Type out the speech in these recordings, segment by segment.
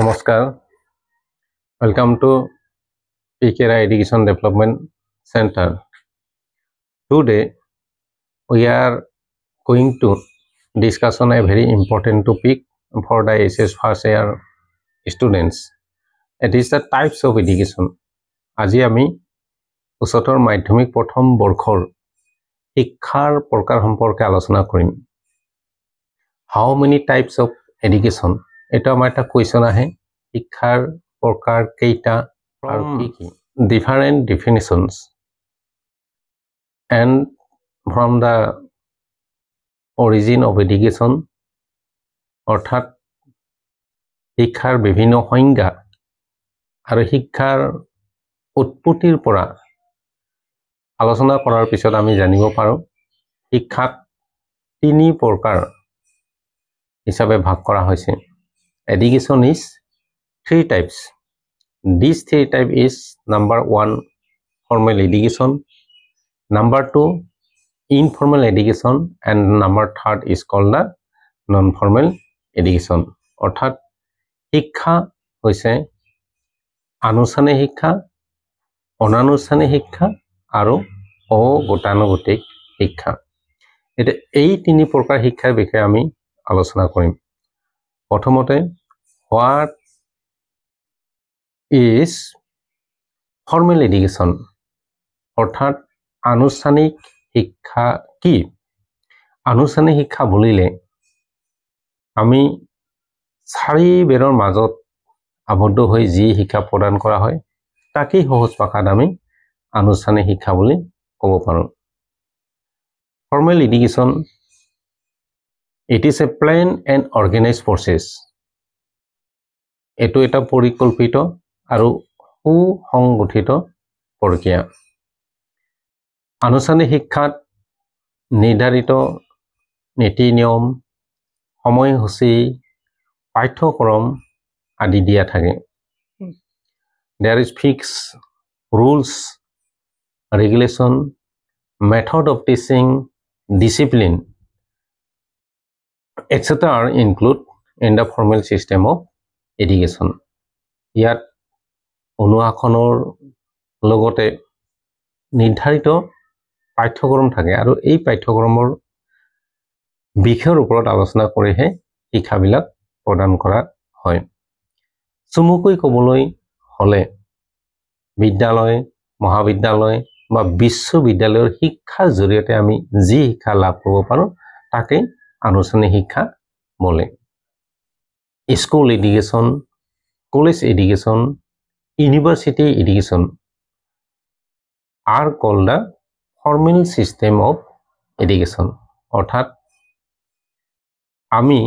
Namaskar. Welcome to PKRI Education Development Center. Today we are going to discuss on a very important topic for the SS first year students. It is the types of education. আজি আমি উচ্চতৰ মাধ্যমিক প্ৰথম বৰ্ষৰ শিক্ষাৰ প্ৰকাৰ সম্পৰ্কে আলোচনা কৰিম। How many types of education? এটা আমাৰ এটা কোৱেশ্চন আহে শিক্ষাৰ প্ৰকাৰ কেইটা আৰু কি কি different definitions and from the origin of education অৰ্থাৎ শিক্ষাৰ বিভিন্ন সংজ্ঞা আৰু শিক্ষাৰ উৎপত্তিৰ পৰা আলোচনা কৰাৰ পিছত আমি জানিব পাৰো শিক্ষাক তিনি প্ৰকাৰ হিচাপে ভাগ কৰা হৈছে। Education is three types. These three types is number 1 formal education, number 2 informal education, and number 3 is called the non-formal education. অৰ্থাৎ শিক্ষা হৈছে আনুষ্ঠানিক শিক্ষা, অনানুষ্ঠানিক শিক্ষা আৰু অগতানুগতিক শিক্ষা। এটা এই তিনি প্ৰকাৰ শিক্ষাৰ বিষয়ে আমি আলোচনা কৰিম। প্ৰথমতে what is formal education অৰ্থাৎ আনুষ্ঠানিক শিক্ষা কি? আনুষ্ঠানিক শিক্ষা বুলিলে আমি চাৰি বেৰৰ মাজত আবদ্ধ হৈ যি শিক্ষা প্ৰদান কৰা হয় তাকে সহজ ভাষাত আমি আনুষ্ঠানিক শিক্ষা বুলি ক'ব পাৰো। Formal education, it is a planned and organized process. এটো এটা পৰিকল্পিত আৰু সুসংগঠিত প্ৰক্ৰিয়া। আনুষ্ঠানিক শিক্ষাত নিৰ্ধাৰিত নীতি নিয়ম, সময়সূচী, পাঠ্যক্ৰম আদি দিয়া থাকে। There is fixed rules, regulation, method of teaching, discipline, etc. are included in the formal system of education. ইয়াত অনুশাসনৰ লগতে নিৰ্ধাৰিত পাঠ্যক্ৰম থাকে আৰু এই পাঠ্যক্ৰমৰ বিষয়ৰ ওপৰত আলোচনা কৰিহে শিক্ষাবিলাক প্ৰদান কৰা হয়। চমুকৈ ক'বলৈ হলে বিদ্যালয়, মহাবিদ্যালয় বা বিশ্ববিদ্যালয়ৰ শিক্ষাৰ জৰিয়তে আমি যি শিক্ষা লাভ কৰিব পাৰো তাকে আনুষ্ঠানিক শিক্ষা বলে। School education, college education, university education are called the formal system of education. অৰ্থাৎ আমি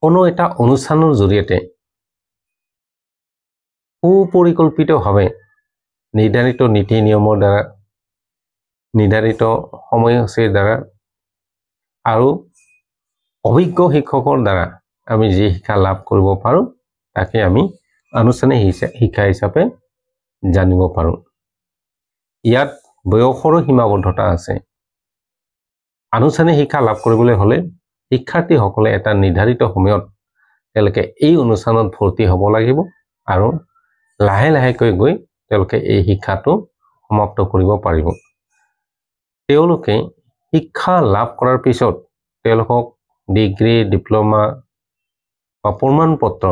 কোনো এটা অনুষ্ঠানৰ জৰিয়তে সুপৰিকল্পিতভাৱে নিৰ্ধাৰিত নীতি নিয়মৰ দ্বাৰা নিৰ্ধাৰিত সময়সূচীৰ দ্বাৰা আৰু অভিজ্ঞ শিক্ষকৰ দ্বাৰা আমি যি শিক্ষা লাভ কৰিব পাৰো তাকে আমি আনুষ্ঠানিক শিক্ষা হিচাপে জানিব পাৰো। ইয়াত বয়সৰো সীমাবদ্ধতা আছে। আনুষ্ঠানিক শিক্ষা লাভ কৰিবলৈ হলে শিক্ষাৰ্থীসকলে এটা নিৰ্ধাৰিত সময়ত তেওঁলোকে এই অনুষ্ঠানত ভৰ্তি হ'ব লাগিব আৰু লাহে লাহেকৈ গৈ তেওঁলোকে এই শিক্ষাটো সমাপ্ত কৰিব পাৰিব। তেওঁলোকে শিক্ষা লাভ কৰাৰ পিছত তেওঁলোকক ডিগ্ৰী, ডিপ্ল'মা বা প্ৰমাণ পত্ৰ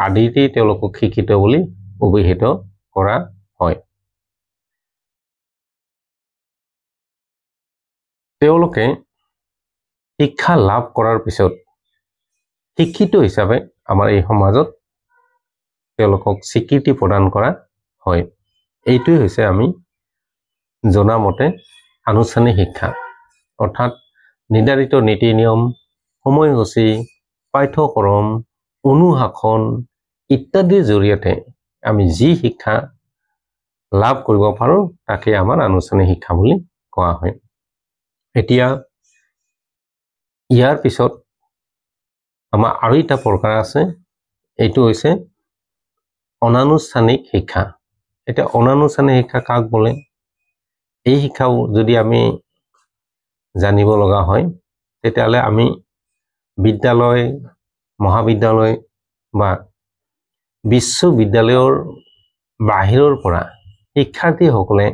আদিতে তেওঁলোকক শিক্ষিত বুলি অভিহিত কৰা হয়। তেওঁলোকে শিক্ষা লাভ কৰাৰ পিছত শিক্ষিত হিচাপে আমাৰ এই সমাজত তেওঁলোকক স্বীকৃতি প্ৰদান কৰা হয়। এইটোই হৈছে আমি জনামতে আনুষ্ঠানিক শিক্ষা। অৰ্থাৎ নিৰ্ধাৰিত নীতি নিয়ম, সময়সূচী, পাঠ্যক্ৰম, অনুশাসন ইত্যাদিৰ জৰিয়তে আমি যি শিক্ষা লাভ কৰিব পাৰো তাকে আমাৰ আনুষ্ঠানিক শিক্ষা বুলি কোৱা হয়। এতিয়া ইয়াৰ পিছত আমাৰ আৰু এটা প্ৰকাৰ আছে, এইটো হৈছে অনানুষ্ঠানিক শিক্ষা। এটা অনানুষ্ঠানিক শিক্ষা কাক বলে? এই শিক্ষাও যদি আমি জানিব লগা হয় তেতিয়াহ'লে আমি বিদ্যালয়, মহাবিদ্যালয় বা বিশ্ববিদ্যালয়ৰ বাহিৰৰ পৰা শিক্ষাৰ্থীসকলে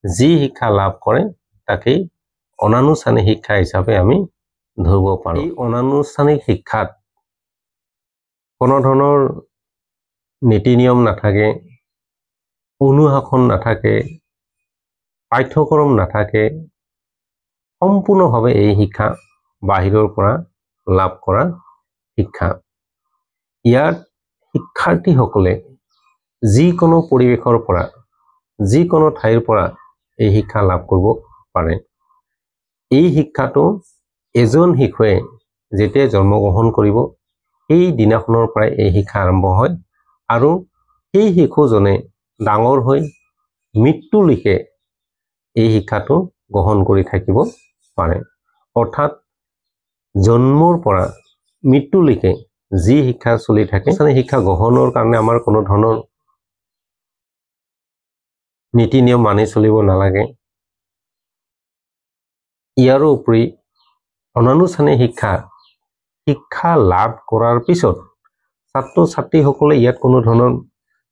যি শিক্ষা লাভ কৰে তাকেই অনানুষ্ঠানিক শিক্ষা হিচাপে আমি ধৰিব পাৰোঁ। এই অনানুষ্ঠানিক শিক্ষাত কোনো ধৰণৰ নীতি নিয়ম নাথাকে, অনুশাসন নাথাকে, পাঠ্যক্ৰম নাথাকে, সম্পূৰ্ণভাৱে এই শিক্ষা বাহিৰৰ পৰা লাভ কৰা শিক্ষা। ইয়াত শিক্ষাৰ্থীসকলে যিকোনো পৰিৱেশৰ পৰা, যিকোনো ঠাইৰ পৰা এই শিক্ষা লাভ কৰিব পাৰে। এই শিক্ষাটো এজন শিশুৱে যেতিয়া জন্মগ্ৰহণ কৰিব সেই দিনাখনৰ পৰাই এই শিক্ষা আৰম্ভ হয় আৰু সেই শিশুজনে ডাঙৰ হৈ মৃত্যুলৈকে এই শিক্ষাটো গ্ৰহণ কৰি থাকিব পাৰে। অৰ্থাৎ জন্মৰ পৰা মৃত্যুলৈকে যি শিক্ষা চলি থাকে, শিক্ষা গ্ৰহণৰ কাৰণে আমাৰ কোনো ধৰণৰ নীতি নিয়ম মানি চলিব নালাগে। ইয়াৰো উপৰি অনানুষ্ঠানিক শিক্ষা লাভ কৰাৰ পিছত ছাত্ৰ ছাত্ৰীসকলে ইয়াত কোনো ধৰণৰ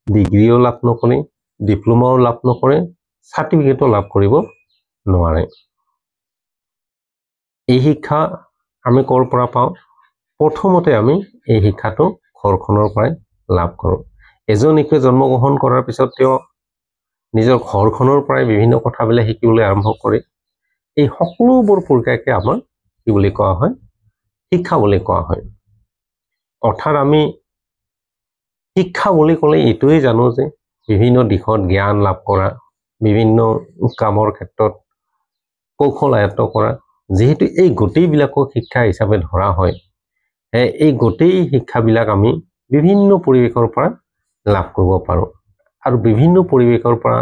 ডিগ্ৰীও লাভ নকৰে, ডিপ্ল'মাও লাভ নকৰে, চাৰ্টিফিকেটো লাভ কৰিব নোৱাৰে। এই শিক্ষা আমি ক'ৰ পৰা পাওঁ? প্ৰথমতে আমি এই শিক্ষাটো ঘৰখনৰ পৰাই লাভ কৰোঁ। এজন শিশুৱে জন্মগ্ৰহণ কৰাৰ পিছত তেওঁ নিজৰ ঘৰখনৰ পৰাই বিভিন্ন কথাবিলাক শিকিবলৈ আৰম্ভ কৰে। এই সকলোবোৰ প্ৰক্ৰিয়াকে আমাৰ কি বুলি কোৱা হয়? শিক্ষা বুলি কোৱা হয়। অৰ্থাৎ আমি শিক্ষা বুলি ক'লে এইটোৱে জানো যে বিভিন্ন দিশত জ্ঞান লাভ কৰা, বিভিন্ন কামৰ ক্ষেত্ৰত কৌশল আয়ত্ত কৰা। যিহেতু এই গোটেইবিলাকক শিক্ষা হিচাপে ধৰা হয়, এই গোটেই শিক্ষাবিলাক আমি বিভিন্ন পৰিৱেশৰ পৰা লাভ কৰিব পাৰোঁ। আৰু বিভিন্ন পৰিৱেশৰ পৰা,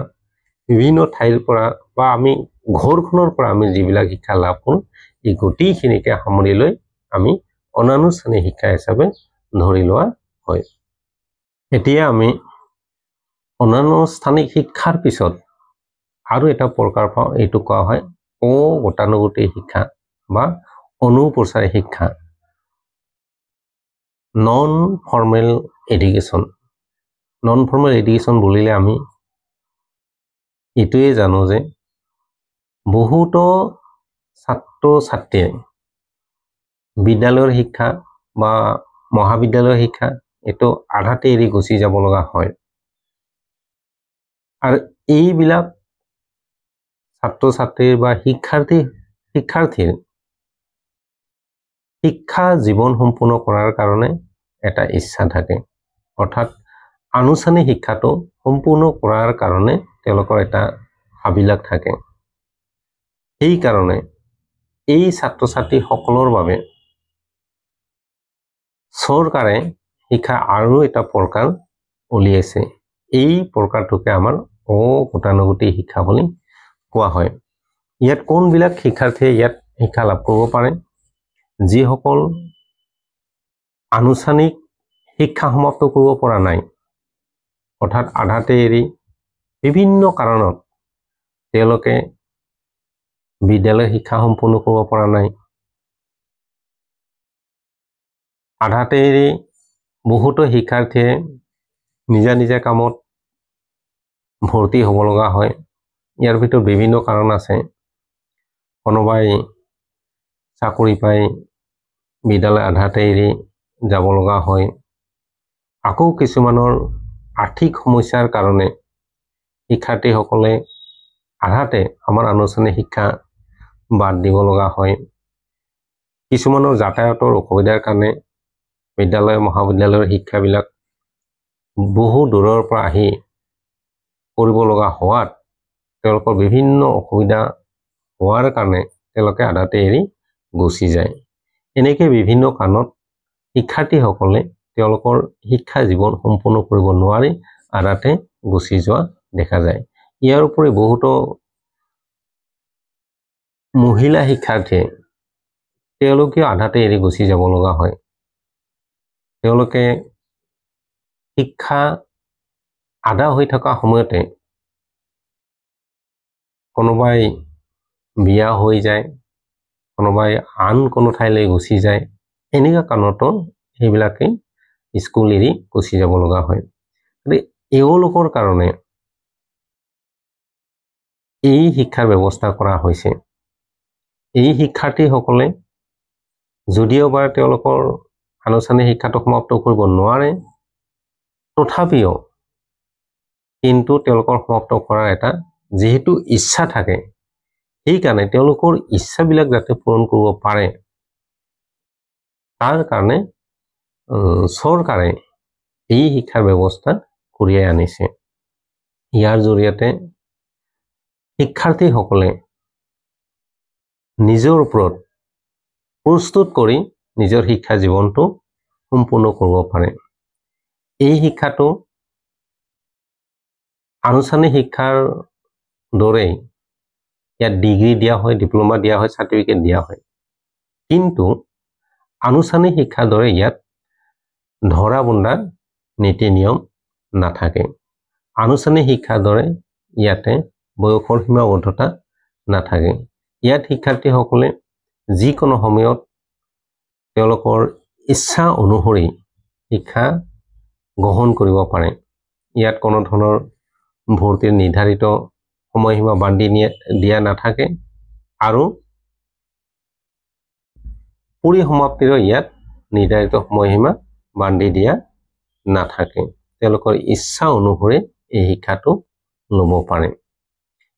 বিভিন্ন ঠাইৰ পৰা বা আমি ঘৰখনৰ পৰা আমি যিবিলাক শিক্ষা লাভ কৰোঁ, এই গোটেইখিনিকে সামৰি লৈ আমি অনানুষ্ঠানিক শিক্ষা হিচাপে ধৰি লোৱা হয়। এতিয়া আমি অনানুষ্ঠানিক শিক্ষাৰ পিছত আৰু এটা প্ৰকাৰ পাওঁ, এইটো কোৱা হয় অগতানুগতিক শিক্ষা বা অনুপ্ৰচাৰী শিক্ষা, non formal education. Non formal education বুলিলে আমি এইটোৱে জানো যে বহুতো ছাত্ৰ ছাত্ৰীয়ে বিদ্যালয়ৰ শিক্ষা বা মহাবিদ্যালয়ৰ শিক্ষা এইটো আধাতে এৰি গুচি যাব লগা হয়। আৰু এইবিলাক ছাত্ৰ ছাত্ৰীৰ বা শিক্ষাৰ্থীৰ শিক্ষা জীৱন সম্পূৰ্ণ কৰাৰ কাৰণে এটা ইচ্ছা থাকে। অৰ্থাৎ আনুষ্ঠানিক শিক্ষাটো সম্পূৰ্ণ কৰাৰ কাৰণে তেওঁলোকৰ এটা হাবিলাস থাকে। সেইকাৰণে এই ছাত্ৰ ছাত্ৰীসকলৰ বাবে চৰকাৰে শিক্ষা আৰু এটা প্ৰকাৰ উলিয়াইছে। এই প্ৰকাৰটোকে আমাৰ অগতানুগতিক শিক্ষা বুলি কোৱা হয়। ইয়াত কোনবিলাক শিক্ষাৰ্থীয়ে ইয়াত শিক্ষা লাভ কৰিব পাৰে? যিসকল আনুষ্ঠানিক শিক্ষা সমাপ্ত কৰিব পৰা নাই, অৰ্থাৎ আধাতে এৰি বিভিন্ন কাৰণত তেওঁলোকে বিদ্যালয় শিক্ষা সম্পূৰ্ণ কৰিব পৰা নাই, আধাতে এৰি বহুতো শিক্ষাৰ্থীয়ে নিজা নিজা কামত ভৰ্তি হ'ব লগা হয়। ইয়াৰ ভিতৰত বিভিন্ন কাৰণ আছে। কোনোবাই চাকৰি পাই বিদ্যালয় আধাতে এৰি যাব লগা হয়। আকৌ কিছুমানৰ আৰ্থিক সমস্যাৰ কাৰণে শিক্ষাৰ্থীসকলে আধাতে আমাৰ আনুষ্ঠানিক শিক্ষা বাদ দিব লগা হয়। কিছুমানৰ যাতায়াতৰ অসুবিধাৰ কাৰণে বিদ্যালয় মহাবিদ্যালয়ৰ শিক্ষাবিলাক বহু দূৰৰ পৰা আহি কৰিব লগা হোৱাত তেওঁলোকৰ বিভিন্ন অসুবিধা হোৱাৰ কাৰণে তেওঁলোকে আধাতে এৰি গুচি যায়। এনেকৈ বিভিন্ন কাৰণত শিক্ষাৰ্থীসকলে তেওঁলোকৰ শিক্ষা জীৱন সম্পূৰ্ণ কৰিব নোৱাৰি আধাতে গুচি যোৱা দেখা যায়। ইয়াৰ উপৰি বহুতো মহিলা শিক্ষাৰ্থীয়ে তেওঁলোকে আধাতে এৰি গুচি যাব লগা হয়। তেওঁলোকে শিক্ষা আধা হৈ থকা সময়তে কোনোবাই বিয়া হৈ যায়, কোনোবাই আন কোনো ঠাইলৈ গুচি যায়। এনেকুৱা কাৰণতো সেইবিলাকে স্কুল এৰি গুচি যাব লগা হয়। এওঁলোকৰ কাৰণে এই শিক্ষাৰ ব্যৱস্থা কৰা হৈছে। এই শিক্ষাৰ্থীসকলে যদিওবা তেওঁলোকৰ আনুষ্ঠানিক শিক্ষাটো সমাপ্ত কৰিব নোৱাৰে, তথাপিও কিন্তু তেওঁলোকৰ সমাপ্ত কৰাৰ এটা যেহেতু ইচ্ছা থাকে, সেইকাৰণে তেওঁলোকৰ ইচ্ছাবিলাক যাতে পূৰণ কৰিব পাৰে, তাৰ কাৰণে চৰকাৰে এই শিক্ষাৰ ব্যৱস্থা কঢ়িয়াই আনিছে। ইয়াৰ জৰিয়তে শিক্ষাৰ্থীসকলে নিজৰ ওপৰত প্ৰস্তুত কৰি নিজৰ শিক্ষা জীৱনটো সম্পূৰ্ণ কৰিব পাৰে। এই শিক্ষাটো আনুষ্ঠানিক শিক্ষাৰ দৰে ইয়াত ডিগ্ৰী দিয়া হয়, ডিপ্ল'মা দিয়া হয়, চাৰ্টিফিকেট দিয়া হয়। কিন্তু আনুষ্ঠানিক শিক্ষাৰ দৰে ইয়াত ধৰা বন্ধা নীতি নিয়ম নাথাকে। আনুষ্ঠানিক শিক্ষাৰ দৰে ইয়াতে বয়সৰ সীমাবদ্ধতা নাথাকে। ইয়াত শিক্ষাৰ্থীসকলে যিকোনো সময়ত তেওঁলোকৰ ইচ্ছা অনুসৰি শিক্ষা গ্ৰহণ কৰিব পাৰে। ইয়াত কোনো ধৰণৰ ভৰ্তিৰ নিৰ্ধাৰিত সময়সীমা বান্ধি দিয়া নাথাকে আৰু পৰিসমাপ্তিৰো ইয়াত নিৰ্ধাৰিত সময়সীমা বান্ধি দিয়া নাথাকে। তেওঁলোকৰ ইচ্ছা অনুসৰি এই শিক্ষাটো ল'ব পাৰে।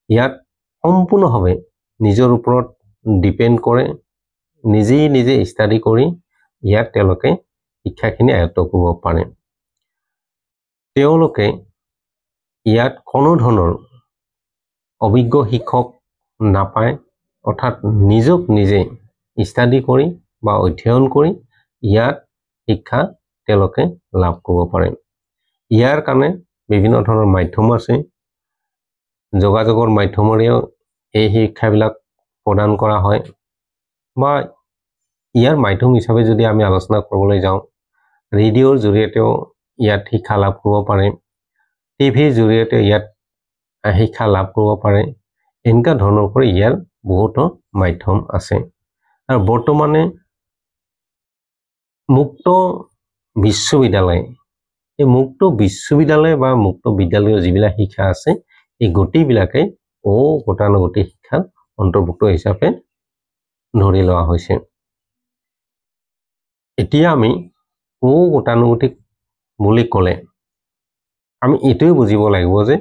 ইয়াত সম্পূৰ্ণভাৱে নিজৰ ওপৰত ডিপেণ্ড কৰে, নিজে ষ্টাডি কৰি ইয়াত তেওঁলোকে শিক্ষাখিনি আয়ত্ত কৰিব পাৰে। তেওঁলোকে ইয়াত কোনো ধৰণৰ অভিজ্ঞ শিক্ষক নাপায়, অৰ্থাৎ নিজে ষ্টাডি কৰি বা অধ্যয়ন কৰি ইয়াত শিক্ষা তেওঁলোকে লাভ কৰিব পাৰে। ইয়াৰ কাৰণে বিভিন্ন ধৰণৰ মাধ্যম আছে। যোগাযোগৰ মাধ্যমেৰেও এই শিক্ষাবিলাক প্ৰদান কৰা হয়, বা ইয়াৰ মাধ্যম হিচাপে যদি আমি আলোচনা কৰিবলৈ যাওঁ, ৰেডিঅ'ৰ জৰিয়তেও ইয়াত শিক্ষা লাভ কৰিব পাৰে, টিভিৰ জৰিয়তে ইয়াত শিক্ষা লাভ কৰিব পাৰে। এনেকুৱা ধৰণৰ কৰি ইয়াৰ বহুতো মাধ্যম আছে। আৰু বৰ্তমানে মুক্ত বিশ্ববিদ্যালয়, এই মুক্ত বিশ্ববিদ্যালয় বা মুক্ত বিদ্যালয়ৰ যিবিলাক শিক্ষা আছে, এই গোটেইবিলাকে গতানুগতিক শিক্ষাৰ অন্তৰ্ভুক্ত হিচাপে ধৰি লোৱা হৈছে। এতিয়া আমি গতানুগতিক বুলি ক'লে আমি এইটোৱে বুজিব লাগিব যে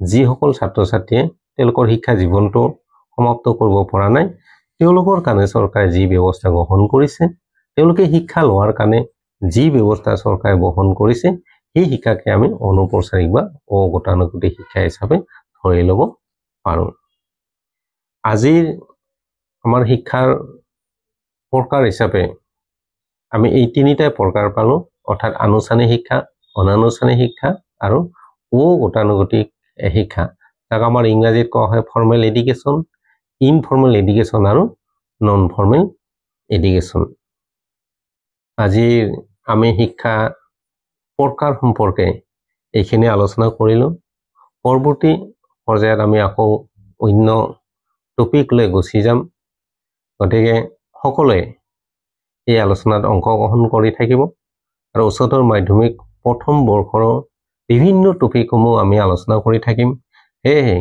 যিসকল ছাত্ৰ ছাত্ৰীয়ে তেওঁলোকৰ শিক্ষা জীৱনটো সমাপ্ত কৰিব পৰা নাই, তেওঁলোকৰ কাৰণে চৰকাৰে যি ব্যৱস্থা গ্ৰহণ কৰিছে, তেওঁলোকে শিক্ষা লোৱাৰ কাৰণে যি ব্যৱস্থা চৰকাৰে গ্ৰহণ কৰিছে, সেই শিক্ষাকে আমি অনৌপচাৰিক বা গতানুগতিক শিক্ষা হিচাপে ধৰি ল'ব পাৰোঁ। আজিৰ আমাৰ শিক্ষাৰ প্ৰকাৰ হিচাপে আমি এই তিনিটাই প্ৰকাৰ পালোঁ, অৰ্থাৎ আনুষ্ঠানিক শিক্ষা, অনানুষ্ঠানিক শিক্ষা আৰু গতানুগতিক শিক্ষা, যাক আমাৰ ইংৰাজীত কোৱা হয় ফৰ্মেল এডুকেশ্যন, ইনফৰ্মেল এডুকেশ্যন আৰু নন ফৰ্মেল এডুকেশ্যন। আজিৰ আমি শিক্ষা প্ৰকাৰ সম্পৰ্কে এইখিনি আলোচনা কৰিলোঁ। পৰৱৰ্তী পৰ্যায়ত আমি আকৌ অন্য টপিক লৈ গুচি যাম। গতিকে সকলোৱে এই আলোচনাত অংশগ্ৰহণ কৰি থাকিব আৰু উচ্চতৰ মাধ্যমিক প্ৰথম বৰ্ষৰ বিভিন্ন টপিকসমূহ আমি আলোচনা কৰি থাকিম। সেয়েহে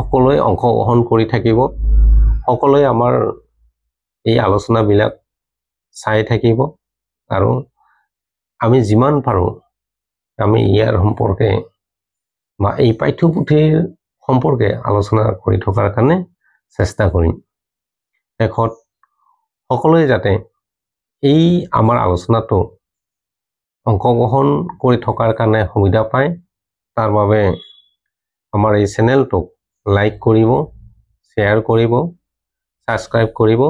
সকলোৱে অংশগ্ৰহণ কৰি থাকিব, সকলোৱে আমাৰ এই আলোচনাবিলাক চাই থাকিব আৰু আমি যিমান পাৰোঁ আমি ইয়াৰ সম্পৰ্কে বা এই পাঠ্যপুথিৰ সম্পৰ্কে আলোচনা কৰি থকাৰ কাৰণে চেষ্টা কৰিম। শেষত সকলোৱে যাতে এই আমাৰ আলোচনাটো অংশগ্ৰহণ কৰি থকাৰ কাৰণে সুবিধা পায়, তাৰ বাবে আমাৰ এই চেনেলটোক লাইক কৰিব, শ্বেয়াৰ কৰিব, ছাবস্ক্ৰাইব কৰিব।